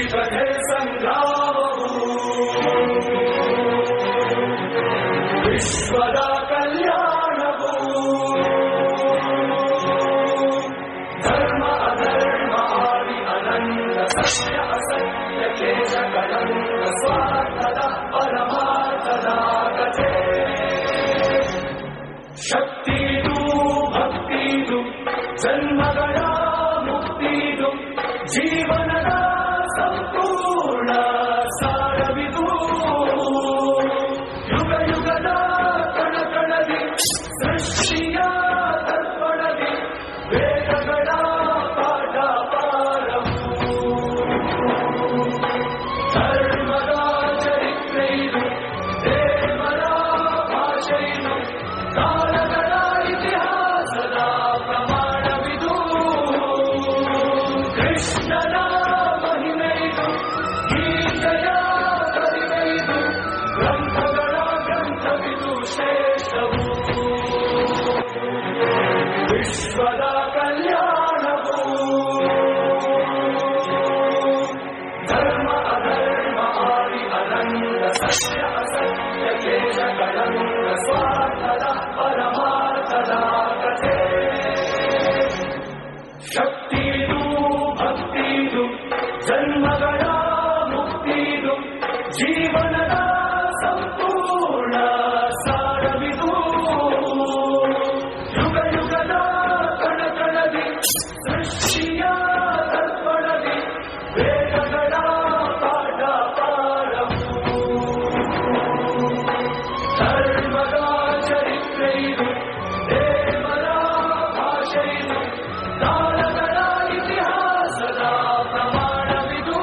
ಕಥೆ ಸಂಗ್ರಾಮವು ವಿಶ್ವದ ಕಲ್ಯಾಣವು ಧರ್ಮ ಅಧರ್ಮ ಆದಿ ಅನಂತ ಸತ್ಯ ಅಸತ್ಯ ಕೇಶ ಕಳಂಕ ಸ್ವಾರ್ಥದ ಪರಮಾರ್ಥದ ಕಥೆ ಶಕ್ತಿದು ಭಕ್ತಿದು ಜನ್ಮಗಳ ಮುಕ್ತಿದು ಜೀವನದ ಸಂಪೂರ್ಣ ಸಾರವಿದು ಯುಗ ಯುಗದ ಕಣಕಣದಿ ಸೃಷ್ಟಿಯ ತರ್ಪಣದಿ ವೇದಗಳ ಪಾಠ ಪಾರವು ಧರ್ಮದ ಚರಿತ್ರೆ ಇದು ದೇವರ ಭಾಷೆ ಇದು ಕಾಲಗಳ ಇತಿಹಾಸದ ಪ್ರಮಾಣವಿದು ಕೃಷ್ಣನ ಮಹಿಮೆ ಇದು ಗೀತೆಯ ಕರಿಮೆ ಇದು ಗ್ರಂಥಗಳ ಗ್ರಂಥವಿದು ಶ್ರೇಷ್ಠವು ವಿಶ್ವದ ಕಲ್ಯಾಣವು ಧರ್ಮ ಅಧರ್ಮ ಆದಿ ಅನಂತ ಸತ್ಯ ಅಸತ್ಯ ಕೇಶ ಕಳಂಕ ಸ್ವಾರ್ಥದ ಪರಮಾರ್ಥದ ಕಥೆ ಶಕ್ತಿದು ಭಕ್ತಿದು ಜನ್ಮಗಳ ಮುಕ್ತಿದು ಜೀವನದ ಸಂಪೂರ್ಣ ಸಾರವಿದು ಯುಗ ಯುಗದ ಕಣಕಣದಿ ಸೃಷ್ಟಿಯ ತರ್ಪಣದಿ ವೇದಗಳ ಪಾಠ ಪಾರವು ಧರ್ಮದ ಚರಿತ್ರೆ ಇದು ದೇವರ ಭಾಷೆ ಇದು ಕಾಲಗಳ ಇತಿಹಾಸದ ಪ್ರಮಾಣವಿದು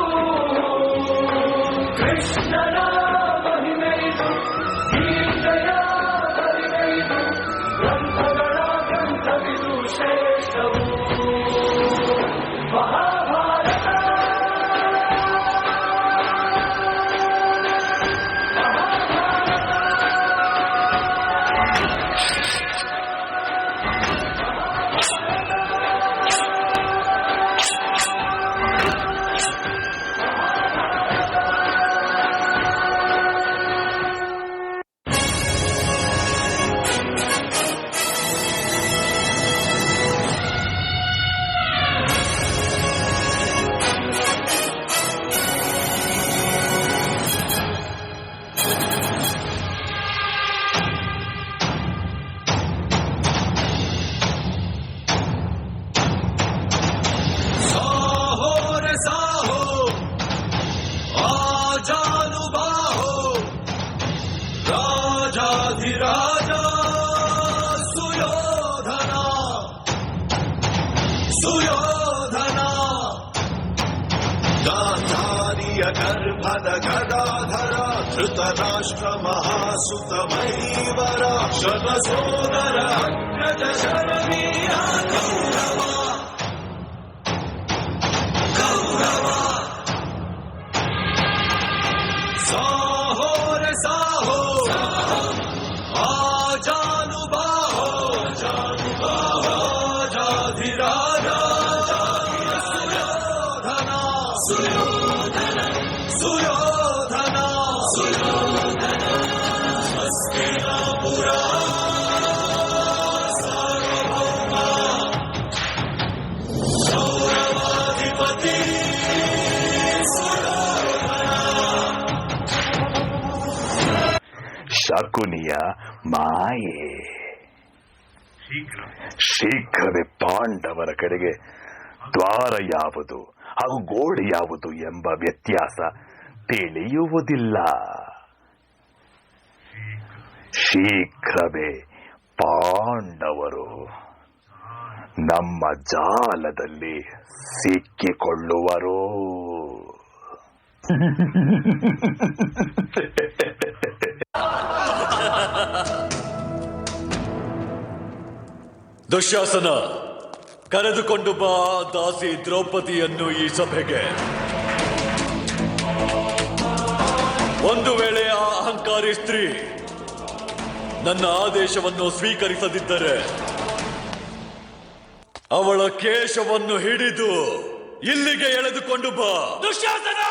ಕೃಷ್ಣನ ಮಹಿಮೆ ಇದು ಗೀತೆಯ ಕರಿಮೆ ಇದು ಗ್ರಂಥಗಳ ಗ್ರಂಥವಿದು ಶ್ರೇಷ್ಠವು ಮಹಾಭಾರತ ರಾಜಾಧಿರಾಜ ಸುಯೋಧನ ಸುಯೋಧನ ಗಾಂಧಾರಿಯ ಗರ್ಭದ ಗದಾಧರ ಧೃತರಾಷ್ಟ್ರ ಮಹಾಸುತ ಮಹೀವರ ಶತಸೋದರ ಅಗ್ರಜ ಶರವೀಯ ಕೌರವ ಕೌರವ ಸಾಹೋ ರೇ ಸಾಹೋ ಆಜಾನುಬಾಹೋ ರಾಜಾಧಿರಾಜ ಸುಯೋಧನ ಸುಯೋಧನ ಸುಯೋಧನ ಹಸ್ತಿನಾಪುರ ಸಾರ್ವಭೌಮ ಗೌರವಾಧಿಪತಿ ಶಕುನಿಯ ಮಾಯೆ ಶೀಘ್ರವೇ ಪಾಂಡವರ ಕಡೆಗೆ ದ್ವಾರ ಯಾವುದು ಹಾಗೂ ಗೋಡೆ ಯಾವುದು ಎಂಬ ವ್ಯತ್ಯಾಸ ತಿಳಿಯುವುದಿಲ್ಲ. ಶೀಘ್ರವೇ ಪಾಂಡವರು ನಮ್ಮ ಜಾಲದಲ್ಲಿ ಸಿಕ್ಕಿಕೊಳ್ಳುವರು. ದುಶ್ಯಾಸನ, ಕರೆದುಕೊಂಡು ಬಾ ದಾಸಿ ದ್ರೌಪದಿಯನ್ನು ಈ ಸಭೆಗೆ. ಒಂದು ವೇಳೆ ಆ ಅಹಂಕಾರಿ ಸ್ತ್ರೀ ನನ್ನ ಆದೇಶವನ್ನು ಸ್ವೀಕರಿಸದಿದ್ದರೆ ಅವಳ ಕೇಶವನ್ನು ಹಿಡಿದು ಇಲ್ಲಿಗೆ ಎಳೆದುಕೊಂಡು ಬಾ. ದುಶ್ಯಾಸನ!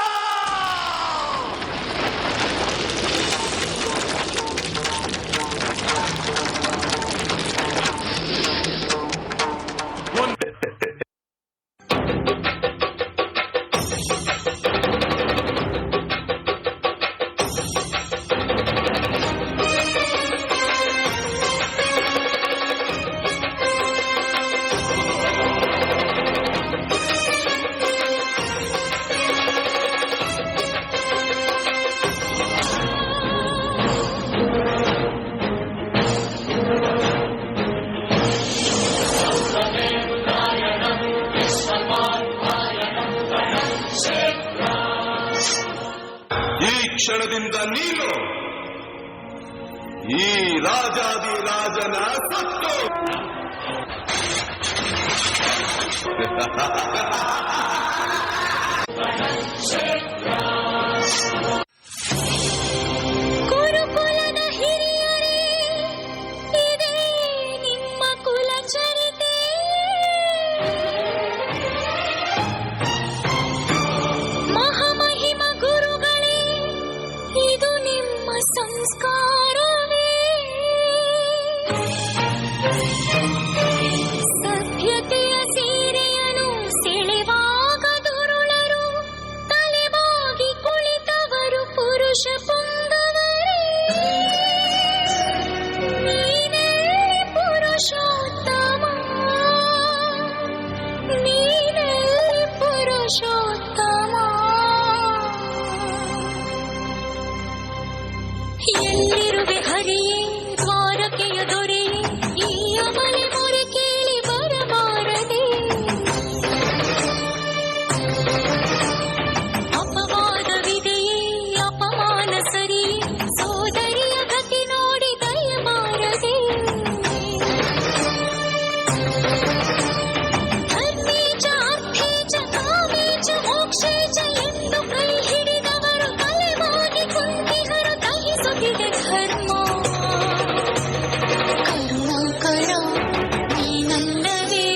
ಕ್ಷಣದಿಂದ ನೀನು ಈ ರಾಜಾದಿರಾಜನ ಸತ್ತು ಕುರುಕುಲದ ಹಿರಿಯರೇ, ಇದೇ ನಿಮ್ಮ ಕುಲಚರಿತೆ. ಮಹಾಮಹಿಮ ಗುರುಗಳೇ, ಇದು ನಿಮ್ಮ ಸಂಸ್ಕಾರವೇ. ಸಭ್ಯತೆಯ ಸೀರೆಯನ್ನು ಸೆಳೆವಾಗ ದುರುಳರು, ತಲೆಬಾಗಿ ಕುಳಿತವರು ಪುರುಷ ಪುಂಗವರೇ. ನೀನೇ ಪುರುಷೋತ್ತಮ, ನೀನೇ ಪುರುಷೋತ್ತಮ. ಎಲ್ಲಿರುವೆ ಹರಿಯೇ, ದ್ವಾರಕೆಯ ದೊರೆಯೇ, ಈ ಅಮಲೆ ಮೊರೆ ಕೇಳಿ ಬರಬಾರದೆ. ಅಪವಾದವಿದೆಯೇ, ಅಪಮಾನ ಸರಿಯೇ, ಸೋದರಿಯ ಗತಿ ನೋಡಿ ದಯಮಾರದೆ. ಧರ್ಮೇಚ ಅರ್ಥೇಚ ಕಾಮೇಚ ಮೋಕ್ಷೇಚ ಎಂದು ಕೈ ಹಿಡಿದವರು ತಲೆಬಾಗಿ ಕುಂತಿಹರು ದಹಿಸುತ್ತಿದೆ ಧರ್ಮ. ಕರುಣಾಕರ ನೀನಲ್ಲವೇ,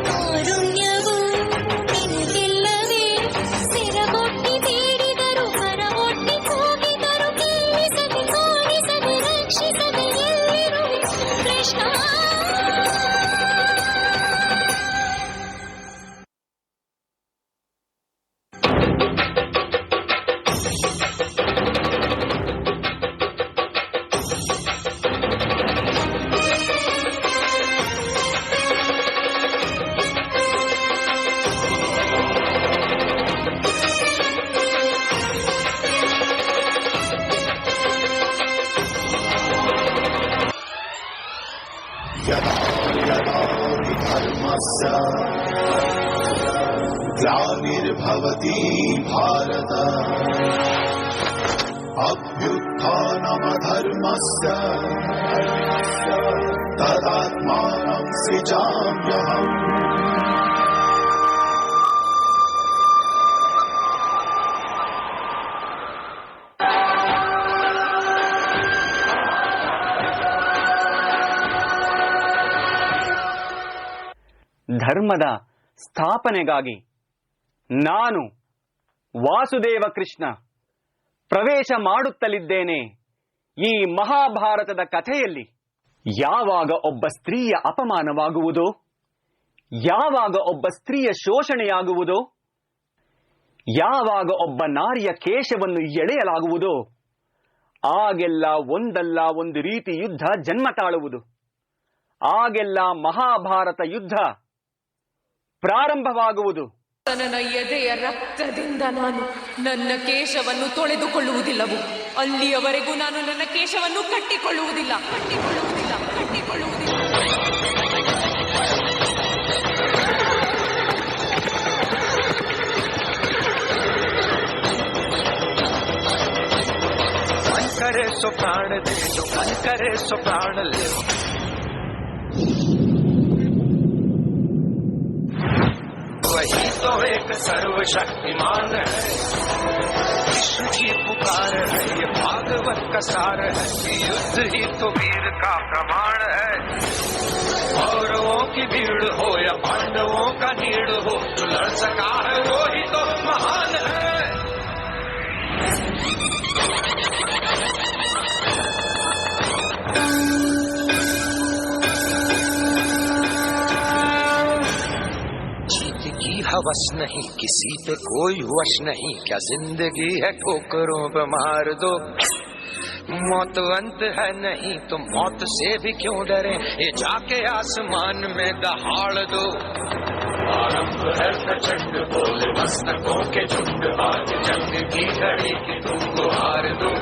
ಕಾರುಣ್ಯವು ನಿನಗಿಲ್ಲವೇ. ಸಿರಗೊಟ್ಟಿ ಬೇಡಿದರು, ಕರವೊಟ್ಟಿ ಕೂಗಿದರು, ಕೇಳಿಸದೆ ಕಾಣಿಸದೆ ರಕ್ಷಿಸದೆ ಎಲ್ಲಿರುವೆ ಕೃಷ್ಣ. धर्मस्य ग्लानिर्भवति भारत अभ्युत्थानमधर्मस्य तदात्मानं सृजाम्यहम्. ಧರ್ಮದ ಸ್ಥಾಪನೆಗಾಗಿ ನಾನು ವಾಸುದೇವ ಕೃಷ್ಣ ಪ್ರವೇಶ ಮಾಡುತ್ತಲಿದ್ದೇನೆ ಈ ಮಹಾಭಾರತದ ಕಥೆಯಲ್ಲಿ. ಯಾವಾಗ ಒಬ್ಬ ಸ್ತ್ರೀಯ ಅಪಮಾನವಾಗುವುದೋ, ಯಾವಾಗ ಒಬ್ಬ ಸ್ತ್ರೀಯ ಶೋಷಣೆಯಾಗುವುದೋ, ಯಾವಾಗ ಒಬ್ಬ ನಾರಿಯ ಕೇಶವನ್ನು ಎಳೆಯಲಾಗುವುದೋ, ಆಗೆಲ್ಲ ಒಂದಲ್ಲ ಒಂದು ರೀತಿ ಯುದ್ಧ ಜನ್ಮ ತಾಳುವುದು. ಆಗೆಲ್ಲ ಮಹಾಭಾರತ ಯುದ್ಧ ಪ್ರಾರಂಭವಾಗುವುದು. ನನ್ನ ಎದೆಯ ರಕ್ತದಿಂದ ನಾನು ನನ್ನ ಕೇಶವನ್ನು ತೊಳೆದುಕೊಳ್ಳುವುದಿಲ್ಲವೋ ಅಲ್ಲಿಯವರೆಗೂ ನಾನು ನನ್ನ ಕೇಶವನ್ನು ಕಟ್ಟಿಕೊಳ್ಳುವುದಿಲ್ಲ. मन करे सो प्राण दे जो मन करे सो प्राण ले. वही तो एक सर्वशक्तिमान है, विश्व की पुकार है, ये भागवत का सार है. युद्ध ही तो वीर का प्रमाण है. कौरवों की भीड़ हो या पांडवों का नीड़ हो जो लड़ सका है वो ही तो महान है। जीत की हवस नहीं, किसी पे कोई वश नहीं, क्या जिंदगी है ठोकरों पे मार दो। मौत अंत है नहीं तो मौत से भी क्यों डरे, ये जाके आसमान में दहाड़ दो। आरंभ है प्रचंड बोले मस्तकों के झुंड, आज जंग की घड़ी की तुमको हार दो।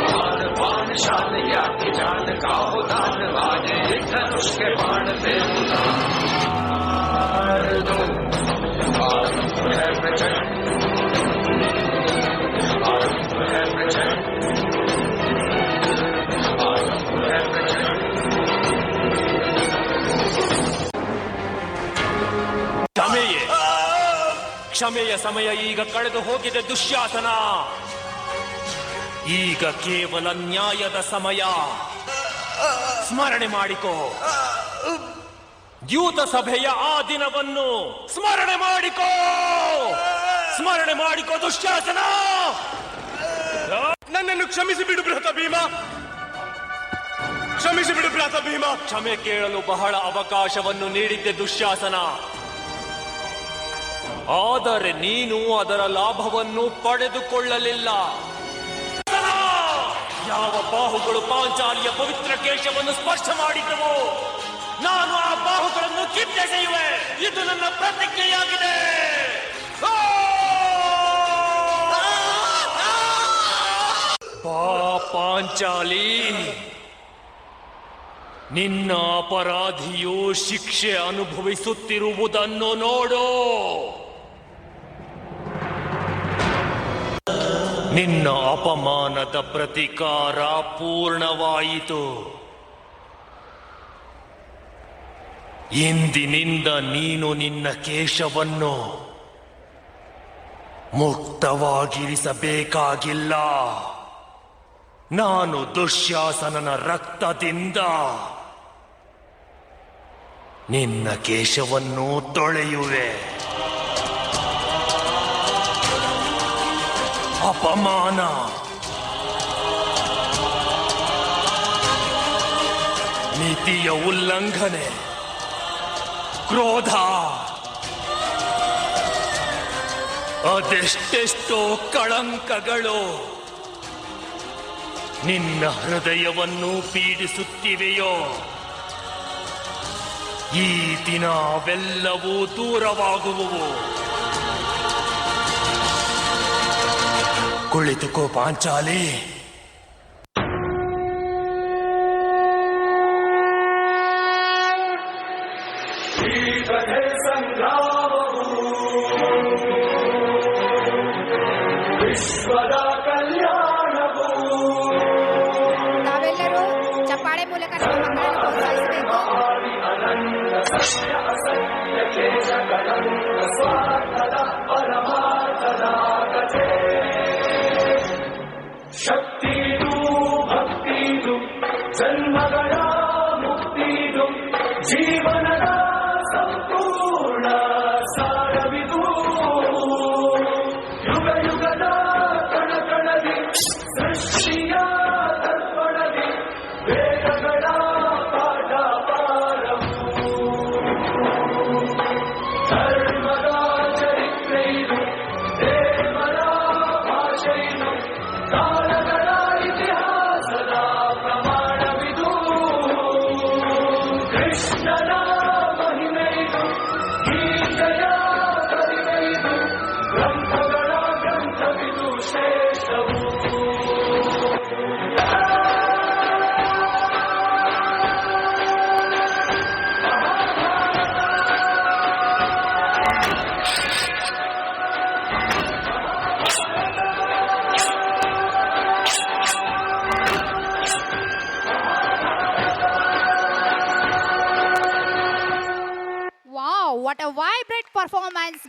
मान पान शान या की जान का हो दान, आज एक धनुष के बाण पे उतार दो। आरंभ है प्रचंड, आरंभ है प्रचंड, ಕ್ಷಮೆಯ ಸಮಯ ಈಗ ಕಳೆದು ಹೋಗಿದೆ ದುಶ್ಯಾಸನ. ಈಗ ಕೇವಲ ನ್ಯಾಯದ ಸಮಯ. ಸ್ಮರಣೆ ಮಾಡಿಕೋ, ದ್ಯೂತ ಸಭೆಯ ಆ ದಿನವನ್ನು ಸ್ಮರಣೆ ಮಾಡಿಕೋ. ಸ್ಮರಣೆ ಮಾಡಿಕೋ ದುಶ್ಯಾಸನ. ನನ್ನನ್ನು ಕ್ಷಮಿಸಿ ಬಿಡು ಬೃಹತ ಭೀಮ, ಕ್ಷಮಿಸಿ ಬಿಡು ಬೃಹತ ಭೀಮ. ಕ್ಷಮೆ ಕೇಳಲು ಬಹಳ ಅವಕಾಶವನ್ನು ನೀಡಿದ್ದೆ ದುಶ್ಯಾಸನ, ಆದರೆ ನೀನು ಅದರ ಲಾಭವನ್ನು ಪಡೆದುಕೊಳ್ಳಲಿಲ್ಲ. ಯಾವ ಬಾಹುಗಳು ಪಾಂಚಾಲಿಯ ಪವಿತ್ರ ಕೇಶವನ್ನು ಸ್ಪರ್ಶ ಮಾಡಿದ್ದವೋ ನಾನು ಆ ಬಾಹುಗಳನ್ನು ಕಿತ್ತೆಸೆಯುವೆ. ಇದು ನನ್ನ ಪ್ರತಿಜ್ಞೆಯಾಗಿದೆ. ಬಾ ಪಾಂಚಾಲಿ, ನಿನ್ನ ಅಪರಾಧಿಯು ಶಿಕ್ಷೆ ಅನುಭವಿಸುತ್ತಿರುವುದನ್ನು ನೋಡು. ನಿನ್ನ ಅಪಮಾನದ ಪ್ರತಿಕಾರ ಪೂರ್ಣವಾಯಿತು. ಇಂದಿನಿಂದ ನೀನು ನಿನ್ನ ಕೇಶವನ್ನು ಮುಕ್ತವಾಗಿರಿಸಬೇಕಾಗಿಲ್ಲ. ನಾನು ದುಶ್ಯಾಸನನ ರಕ್ತದಿಂದ ನಿನ್ನ ಕೇಶವನ್ನು ತೊಳೆಯುವೆ. ಅಪಮಾನ, ನೀತಿಯ ಉಲ್ಲಂಘನೆ, ಕ್ರೋಧ, ಅದೆಷ್ಟೆಷ್ಟೋ ಕಳಂಕಗಳು ನಿನ್ನ ಹೃದಯವನ್ನು ಪೀಡಿಸುತ್ತಿವೆಯೋ, ಈ ದಿನ ಅವೆಲ್ಲವೂ ದೂರವಾಗುವುವು. ಕುಳಿತುಕೋ ಪಾಂಚಾಲಿ. ವಿಶ್ವದ ಕಲ್ಯಾಣವು. ತಾವೆಲ್ಲರೂ ಚಪ್ಪಾಳೆ ಮೂಲಕ ನಮ್ಮ ಮಕ್ಕಳನ್ನು ಪ್ರೋತ್ಸಾಹಿಸಬೇಕು. ಶಕ್ತಿದು ಭಕ್ತಿದು ಜನ್ಮಗಳ ಮುಕ್ತಿದು ಜೀವನದ ಸಂಪೂರ್ಣ ಸಾರವಿದು. ಯುಗ ಯುಗದ ಕಣಕಣದಿ ಸೃಷ್ಟಿಯ ದರ್ಪಣದಿ ವೇದಗಳ ಪಾಠ ಪಾರವು. ಧರ್ಮದ ಚರಿತ್ರೆ ಇದು, ದೇವರ ಭಾಷೆ ಇದು, ಕಾಲಗಳ ಇತಿಹಾಸದ ಪ್ರಮಾಣವಿದು. ಕೃಷ್ಣನ ಮಹಿಮೆ ಇದು, ಗೀತೆಯ ಕಲಿಮೆ ಇದು, ಗ್ರಂಥಗಳ ಗ್ರಂಥವಿದು ಶ್ರೇಷ್ಠವು. Wow, what a vibrant performance